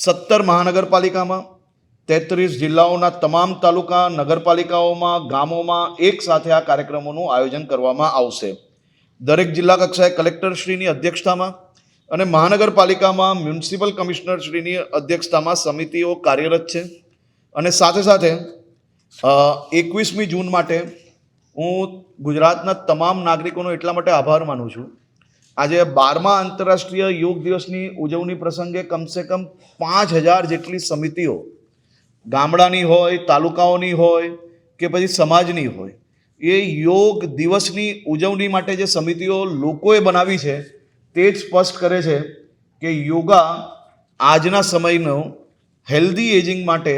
17 મહાનગરપાલિકામાં 33 જિલ્લાઓના તમામ તાલુકા નગરપાલિકાઓમાં ગામોમાં એક સાથે આ કાર્યક્રમોનું આયોજન કરવામાં આવશે. દરેક જિલ્લા કક્ષાએ કલેક્ટરશ્રીની અધ્યક્ષતામાં અને મહાનગરપાલિકામાં મ્યુનિસિપલ કમિશનરશ્રીની અધ્યક્ષતામાં સમિતિઓ કાર્યરત છે. અને સાથે સાથે 21મી જૂન માટે હું ગુજરાતના તમામ નાગરિકોનો એટલા માટે આભાર માનું છું. આજે 12મા આંતરરાષ્ટ્રીય યોગ દિવસની ઉજવણી પ્રસંગે કમસે કમ 5000 જેટલી સમિતિઓ ગામડાની હોય, તાલુકાઓની હોય કે પછી સમાજની હોય, એ યોગ દિવસની ઉજવણી માટે જે સમિતિઓ લોકોએ બનાવી છે તે જ સ્પષ્ટ કરે છે કે યોગા આજના સમયનો હેલ્ધી એજિંગ માટે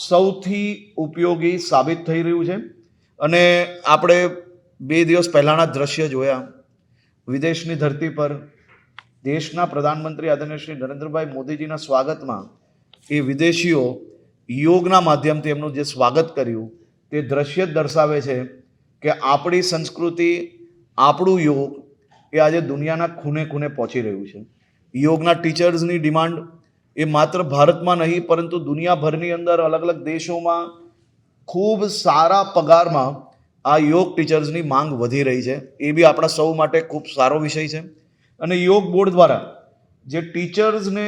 સૌથી ઉપયોગી સાબિત થઈ રહ્યું છે. અને આપણે 2 દિવસ પહેલાંના દ્રશ્ય જોયા. વિદેશની ધરતી પર દેશના પ્રધાનમંત્રી આદરણીય શ્રી નરેન્દ્રભાઈ મોદીજીના સ્વાગતમાં એ વિદેશીઓ યોગના માધ્યમથી એમનું જે સ્વાગત કર્યું તે દ્રશ્ય જ દર્શાવે છે કે આપણી સંસ્કૃતિ, આપણું યોગ એ આજે દુનિયાના ખૂણે ખૂણે પહોંચી રહ્યું છે. યોગના ટીચર્સની ડિમાન્ડ એ માત્ર ભારતમાં નહીં પરંતુ દુનિયાભરની અંદર અલગ અલગ દેશોમાં ખૂબ સારા પગારમાં આ યોગ ટીચર્સની માંગ વધી રહી છે. એ બી આપણા સૌ માટે ખૂબ સારો વિષય છે. અને યોગ બોર્ડ દ્વારા જે ટીચર્સને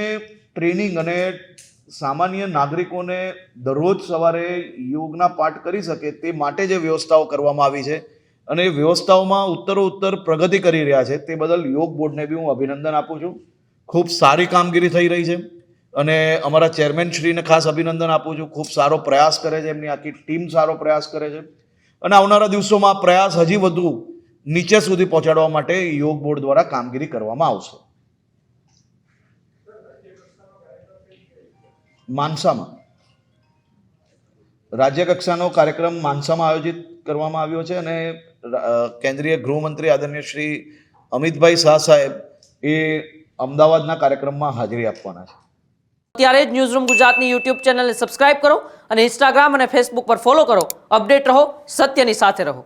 ટ્રેનિંગ અને સામાન્ય નાગરિકોને દરરોજ સવારે યોગના પાઠ કરી શકે તે માટે જે વ્યવસ્થાઓ કરવામાં આવી છે અને એ વ્યવસ્થાઓમાં ઉત્તરોત્તર પ્રગતિ કરી રહ્યા છે તે બદલ યોગ બોર્ડને બી હું અભિનંદન આપું છું. ખૂબ સારી કામગીરી થઈ રહી છે અને અમારા ચેરમેનશ્રીને ખાસ અભિનંદન આપું છું. ખૂબ સારો પ્રયાસ કરે છે, એમની આખી ટીમ સારો પ્રયાસ કરે છે અને આવનારા દિવસોમાં પ્રયાસ હજી વધુ નીચે સુધી પહોંચાડવા માટે યોગ બોર્ડ દ્વારા કામગીરી કરવામાં આવશે. માનસામાં રાજ્ય કક્ષાનો કાર્યક્રમ માનસામાં આયોજિત કરવામાં આવ્યો છે અને કેન્દ્રીય ગૃહમંત્રી આદરણીય શ્રી અમિતભાઈ શાહ સાહેબ એ અમદાવાદના કાર્યક્રમમાં હાજરી આપવાના છે. ત્યારે જ ન્યૂઝરૂમ ગુજરાતની યુટ્યુબ ચેનલને સબસ્ક્રાઇબ કરો અને ઇન્સ્ટાગ્રામ અને ફેસબુક પર ફોલો કરો. અપડેટ રહો, સત્યની સાથે રહો.